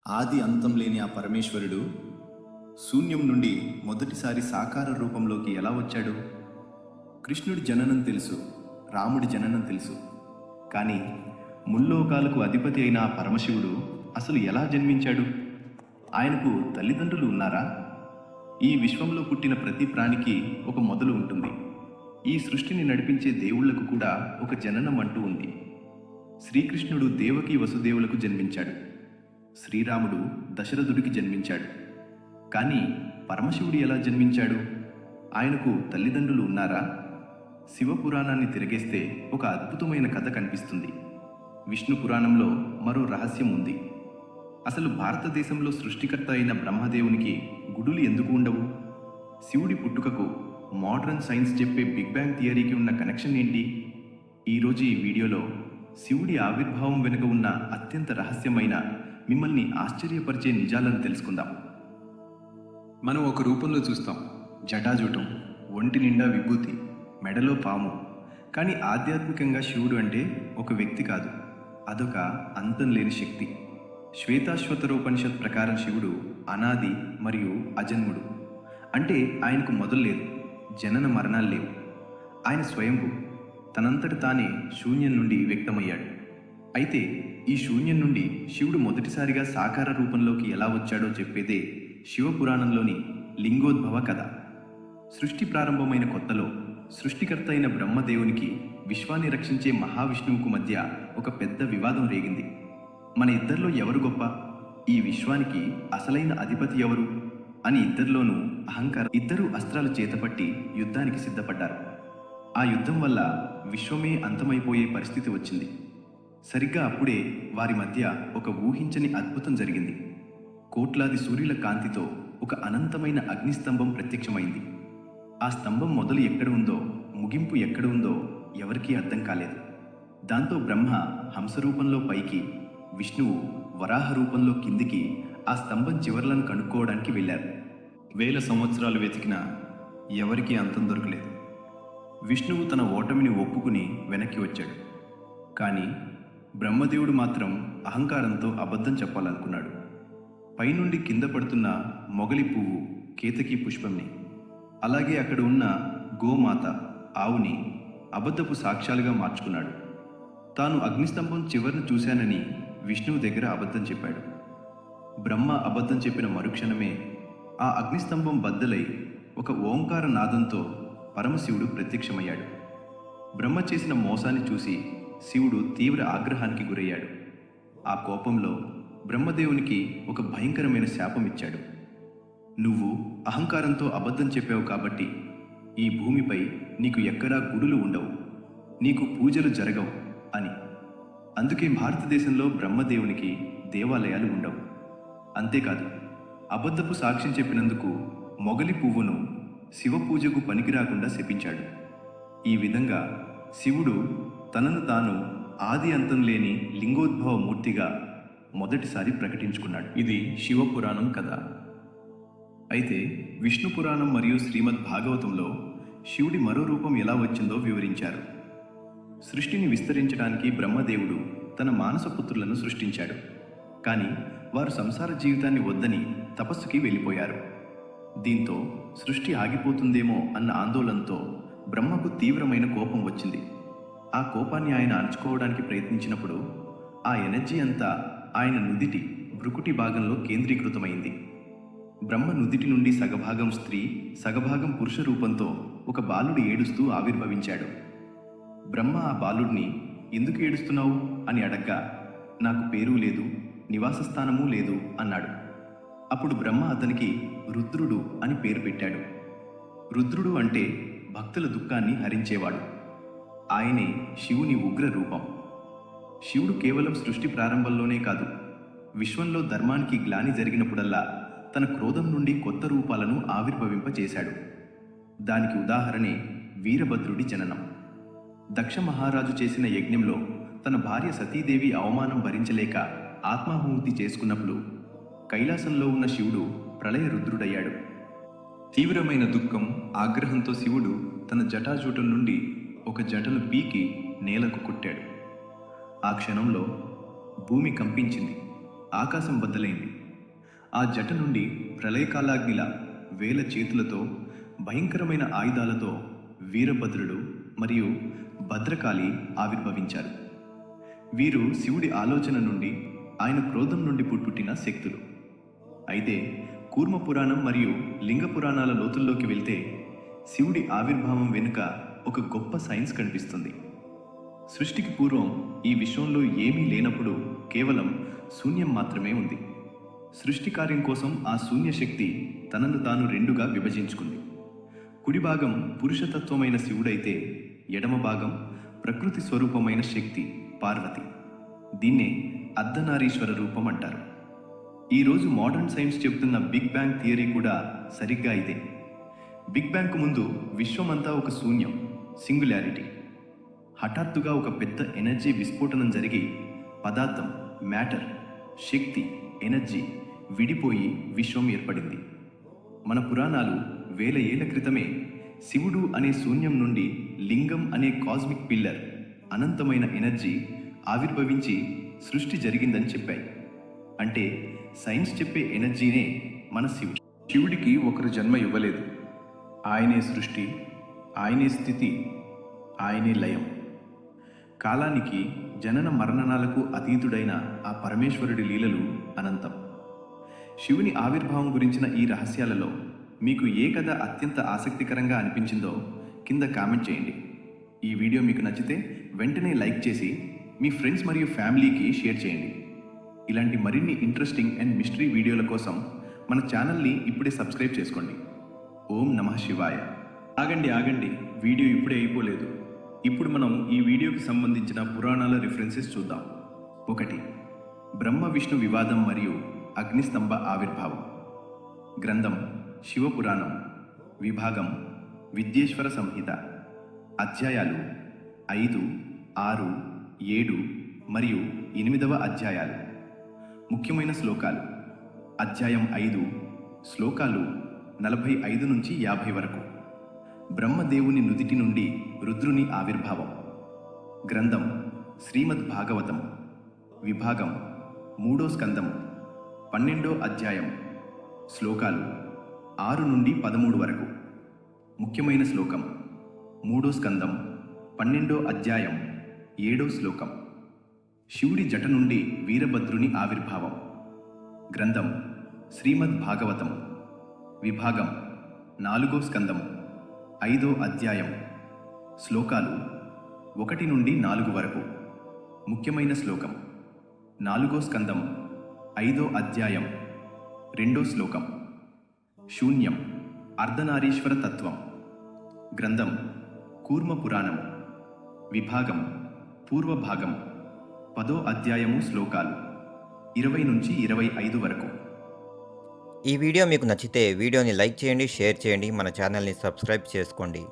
ఆది అంతం లేని ఆ పరమేశ్వరుడు శూన్యం నుండి మొదటిసారి సాకార రూపంలోకి ఎలా వచ్చాడు? కృష్ణుడి జననం తెలుసు, రాముడి జననం తెలుసు, కానీ ముల్లోకాలకు అధిపతి అయిన ఆ పరమశివుడు అసలు ఎలా జన్మించాడు? ఆయనకు తల్లిదండ్రులు ఉన్నారా? ఈ విశ్వంలో పుట్టిన ప్రతి ప్రాణికి ఒక మొదలు ఉంటుంది. ఈ సృష్టిని నడిపించే దేవుళ్లకు కూడా ఒక జననం అంటూ ఉంది. శ్రీకృష్ణుడు దేవకీ వసుదేవులకు జన్మించాడు. శ్రీరాముడు దశరథుడికి జన్మించాడు. కానీ పరమశివుడు ఎలా జన్మించాడు? ఆయనకు తల్లిదండ్రులు ఉన్నారా? శివపురాణాన్ని తిరగేస్తే ఒక అద్భుతమైన కథ కనిపిస్తుంది. విష్ణు పురాణంలో మరో రహస్యం ఉంది. అసలు భారతదేశంలో సృష్టికర్త అయిన బ్రహ్మదేవునికి గుడులు ఎందుకు ఉండవు? శివుడి పుట్టుకకు మోడర్న్ సైన్స్ చెప్పే బిగ్ బ్యాంగ్ థియరీకి ఉన్న కనెక్షన్ ఏంటి? ఈరోజు ఈ వీడియోలో శివుడి ఆవిర్భావం వెనుక ఉన్న అత్యంత రహస్యమైన, మిమ్మల్ని ఆశ్చర్యపరిచే నిజాలను తెలుసుకుందాం. మనం ఒక రూపంలో చూస్తాం, జటాజూటం, ఒంటి నిండా విభూతి, మెడలో పాము. కానీ ఆధ్యాత్మికంగా శివుడు అంటే ఒక వ్యక్తి కాదు, అదొక అంతం లేని శక్తి. శ్వేతాశ్వతరోపనిషత్ ప్రకారం శివుడు అనాది మరియు అజన్ముడు. అంటే ఆయనకు మొదలు లేదు, జనన మరణాలు లేవు. ఆయన స్వయంభూ, తనంతట తానే శూన్యం నుండి వ్యక్తమయ్యాడు. అయితే ఈ శూన్యం నుండి శివుడు మొదటిసారిగా సాకార రూపంలోకి ఎలా వచ్చాడో చెప్పేదే శివపురాణంలోని లింగోద్భవ కథ. సృష్టి ప్రారంభమైన కొత్తలో సృష్టికర్త అయిన బ్రహ్మదేవునికి విశ్వాన్ని రక్షించే మహావిష్ణువుకు మధ్య ఒక పెద్ద వివాదం రేగింది. మన ఇద్దరిలో ఎవరు గొప్ప? ఈ విశ్వానికి అసలైన అధిపతి ఎవరు అని ఇద్దరిలోనూ అహంకారం. ఇద్దరు అస్త్రాలు చేతపట్టి యుద్ధానికి సిద్ధపడ్డారు. ఆ యుద్ధం వల్ల విశ్వమే అంతమైపోయే పరిస్థితి వచ్చింది. సరిగ్గా అప్పుడే వారి మధ్య ఒక ఊహించని అద్భుతం జరిగింది. కోట్లాది సూర్యుల కాంతితో ఒక అనంతమైన అగ్నిస్తంభం ప్రత్యక్షమైంది. ఆ స్తంభం మొదలు ఎక్కడ ఉందో, ముగింపు ఎక్కడ ఉందో ఎవరికీ అర్థం కాలేదు. దాంతో బ్రహ్మ హంసరూపంలో పైకి, విష్ణువు వరాహ రూపంలో కిందికి ఆ స్తంభం చివర్లను కనుక్కోవడానికి వెళ్ళారు. 1000 సంవత్సరాలు వెతికినా ఎవరికీ అంతం దొరకలేదు. విష్ణువు తన ఓటమిని ఒప్పుకుని వెనక్కి వచ్చాడు. కానీ బ్రహ్మదేవుడు మాత్రం అహంకారంతో అబద్ధం చెప్పాలనుకున్నాడు. పైనుండి కింద పడుతున్న మొగలి పువ్వు కేతకీ పుష్పంని, అలాగే అక్కడ ఉన్న గోమాత ఆవుని అబద్ధపు సాక్ష్యాలుగా మార్చుకున్నాడు. తాను అగ్నిస్తంభం చివరిని చూశానని విష్ణువు దగ్గర అబద్ధం చెప్పాడు. బ్రహ్మ అబద్ధం చెప్పిన మరుక్షణమే ఆ అగ్నిస్తంభం బద్దలై ఒక ఓంకార నాదంతో పరమశివుడు ప్రత్యక్షమయ్యాడు. బ్రహ్మ చేసిన మోసాన్ని చూసి శివుడు తీవ్ర ఆగ్రహానికి గురయ్యాడు. ఆ కోపంలో బ్రహ్మదేవునికి ఒక భయంకరమైన శాపం ఇచ్చాడు. నువ్వు అహంకారంతో అబద్ధం చెప్పావు కాబట్టి ఈ భూమిపై నీకు ఎక్కడా గుడులు ఉండవు, నీకు పూజలు జరగవు అని. అందుకే భారతదేశంలో బ్రహ్మదేవునికి దేవాలయాలు ఉండవు. అంతేకాదు, అబద్ధపు సాక్ష్యం చెప్పినందుకు మొగలి పువ్వును శివ పూజకు పనికిరాకుండా శపించాడు. ఈ విధంగా శివుడు తనను తాను ఆది అంతం లేని లింగోద్భవ మూర్తిగా మొదటిసారి ప్రకటించుకున్నాడు. ఇది శివపురాణం కథ. అయితే విష్ణు పురాణం మరియు శ్రీమద్ భాగవతంలో శివుడి మరో రూపం ఎలా వచ్చిందో వివరించారు. సృష్టిని విస్తరించడానికి బ్రహ్మదేవుడు తన మానసపుత్రులను సృష్టించాడు. కానీ వారు సంసార జీవితాన్ని వద్దని తపస్సుకి వెళ్ళిపోయారు. దీంతో సృష్టి ఆగిపోతుందేమో అన్న ఆందోళనతో బ్రహ్మకు తీవ్రమైన కోపం వచ్చింది. ఆ కోపాన్ని ఆయన అణచుకోవడానికి ప్రయత్నించినప్పుడు ఆ ఎనర్జీ అంతా ఆయన నుదిటి భృకుటి భాగంలో కేంద్రీకృతమైంది. బ్రహ్మ నుదిటి నుండి సగభాగం స్త్రీ, సగభాగం పురుష రూపంతో ఒక బాలుడు ఏడుస్తూ ఆవిర్భవించాడు. బ్రహ్మ ఆ బాలుడిని ఎందుకు ఏడుస్తున్నావు అని అడగ్గా, నాకు పేరు లేదు, నివాస స్థానమూ లేదు అన్నాడు. అప్పుడు బ్రహ్మ అతనికి రుద్రుడు అని పేరు పెట్టాడు. రుద్రుడు అంటే భక్తుల దుఃఖాన్ని హరించేవాడు. ఆయనే శివుని ఉగ్ర రూపం. శివుడు కేవలం సృష్టి ప్రారంభంలోనే కాదు, విశ్వంలో ధర్మానికి గ్లాని జరిగినప్పుడల్లా తన క్రోధం నుండి కొత్త రూపాలను ఆవిర్భవింపచేశాడు. దానికి ఉదాహరణే వీరభద్రుడి జననం. దక్ష మహారాజు చేసిన యజ్ఞంలో తన భార్య సతీదేవి అవమానం భరించలేక ఆత్మాహుతి చేసుకున్నప్పుడు కైలాసంలో ఉన్న శివుడు ప్రళయ రుద్రుడయ్యాడు. తీవ్రమైన దుఃఖం, ఆగ్రహంతో శివుడు తన జటాజూటం నుండి ఒక జటను పీకి నేలకు కొట్టాడు. ఆ క్షణంలో భూమి కంపించింది, ఆకాశం బద్దలైంది. ఆ జట నుండి ప్రళయకాలాగ్నిల వేల చేతులతో భయంకరమైన ఆయుధాలతో వీరభద్రుడు మరియు భద్రకాళి ఆవిర్భవించారు. వీరు శివుడి ఆలోచన నుండి, ఆయన క్రోధం నుండి పుట్టిన శక్తులు. అయితే కూర్మ పురాణం మరియు లింగ పురాణాల లోతుల్లోకి వెళ్తే శివుడి ఆవిర్భావం వెనుక ఒక గొప్ప సైన్స్ కనిపిస్తుంది. సృష్టికి పూర్వం ఈ విశ్వంలో ఏమీ లేనప్పుడు కేవలం శూన్యం మాత్రమే ఉంది. సృష్టి కార్యం కోసం ఆ శూన్య శక్తి తనను తాను రెండుగా విభజించుకుంది. కుడి భాగం పురుషతత్వమైన శివుడైతే ఎడమ భాగం ప్రకృతి స్వరూపమైన శక్తి పార్వతి. దీన్నే అర్ధనారీశ్వర రూపం అంటారు. ఈరోజు మోడర్న్ సైన్స్ చెబుతున్న బిగ్ బ్యాంగ్ థియరీ కూడా సరిగ్గా ఇదే. బిగ్ బ్యాంగ్కు ముందు విశ్వమంతా ఒక శూన్యం, సింగులారిటీ. హఠాత్తుగా ఒక పెద్ద ఎనర్జీ విస్ఫోటనం జరిగి పదార్థం, మ్యాటర్, శక్తి, ఎనర్జీ విడిపోయి విశ్వం ఏర్పడింది. మన పురాణాలు వేల ఏళ్ల క్రితమే శివుడు అనే శూన్యం నుండి లింగం అనే కాస్మిక్ పిల్లర్, అనంతమైన ఎనర్జీ ఆవిర్భవించి సృష్టి జరిగిందని చెప్పాయి. అంటే సైన్స్ చెప్పే ఎనర్జీనే మన శివుడు. శివుడికి ఒకరు జన్మ ఇవ్వలేదు. ఆయనే సృష్టి, ఆయనే స్థితి, ఆయనే లయం. కాలానికి, జనన మరణాలకు అతీతుడైన ఆ పరమేశ్వరుడి లీలలు అనంతం. శివుని ఆవిర్భావం గురించిన ఈ రహస్యాలలో మీకు ఏ కథ అత్యంత ఆసక్తికరంగా అనిపించిందో కింద కామెంట్ చేయండి. ఈ వీడియో మీకు నచ్చితే వెంటనే లైక్ చేసి మీ ఫ్రెండ్స్ మరియు ఫ్యామిలీకి షేర్ చేయండి. ఇలాంటి మరిన్ని ఇంట్రెస్టింగ్ అండ్ మిస్టరీ వీడియోల కోసం మన ఛానల్ని ఇప్పుడే సబ్స్క్రైబ్ చేసుకోండి. ఓం నమః శివాయ. ఆగండి, వీడియో ఇప్పుడే అయిపోలేదు. ఇప్పుడు మనం ఈ వీడియోకి సంబంధించిన పురాణాల రిఫరెన్సెస్ చూద్దాం. 1. బ్రహ్మ విష్ణు వివాదం మరియు అగ్నిస్తంభ ఆవిర్భావం. గ్రంథం శివపురాణం. విభాగం విద్యేశ్వర సంహిత. అధ్యాయాలు 5, 6, 7 మరియు 8వ అధ్యాయాలు. ముఖ్యమైన శ్లోకాలు. అధ్యాయం 5 శ్లోకాలు 45 నుంచి 50 వరకు. బ్రహ్మదేవుని నుదిటి నుండి రుద్రుని ఆవిర్భావం. గ్రంథం శ్రీమద్ భాగవతం. విభాగం 3వ స్కందం. 12వ అధ్యాయం. శ్లోకాలు 6 నుండి 13 వరకు. ముఖ్యమైన శ్లోకం 3వ స్కందం 12వ అధ్యాయం 7వ శ్లోకం. శివుడి జట నుండి వీరభద్రుని ఆవిర్భావం. గ్రంథం శ్రీమద్ భాగవతం. విభాగం 4వ స్కందం 5వ అధ్యాయం. శ్లోకాలు 1 నుండి 4 వరకు. ముఖ్యమైన శ్లోకం 4వ స్కందం 5వ అధ్యాయం 2వ శ్లోకం. శూన్యం, అర్ధనారీశ్వర తత్వం. గ్రంథం కూర్మ పురాణం. విభాగం పూర్వభాగం. 10వ అధ్యాయము. శ్లోకాలు 20 నుంచి 25 వరకు. ఈ వీడియో మీకు నచ్చితే వీడియోని లైక్ చేయండి, షేర్ చేయండి, మన ఛానల్ని సబ్స్క్రైబ్ చేసుకోండి.